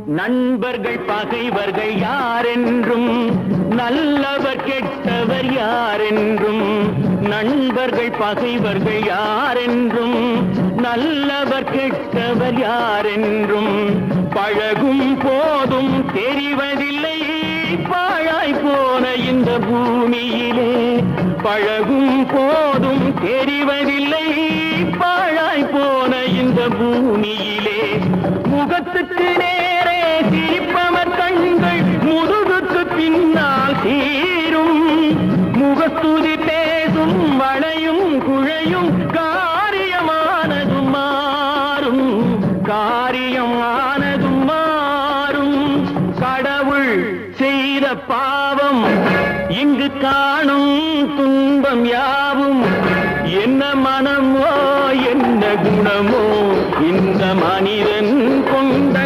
நண்பர்கள் பகைவர்கள் யாரென்றும் நல்லவர் கெட்டவர் யாரென்றும் நண்பர்கள் பகைவர்கள் யாரென்றும் நல்லவர் கெட்டவர் யாரென்றும் பழகும் போதும் தெரிவதில்லை பாழாய் போன இந்த பூமியிலே பழகும் போதும் தெரிவதில்லை பாழாய் போன இந்த பூமியிலே முகத்துக்கு நேரே சிரிப்பவர் கண்கள் முதுகுக்கு பின்னால் தீரும் முகத்துதி பேசும் வளையும் குழையும் காரியமானதும் மாறும் காரியமானதும் மாறும் கடவுள் செய்த பாவம் இங்கு காணும் துன்பம் யாவும் என்ன மனமோ என்ன குணமோ இந்த மனிதன் கொண்ட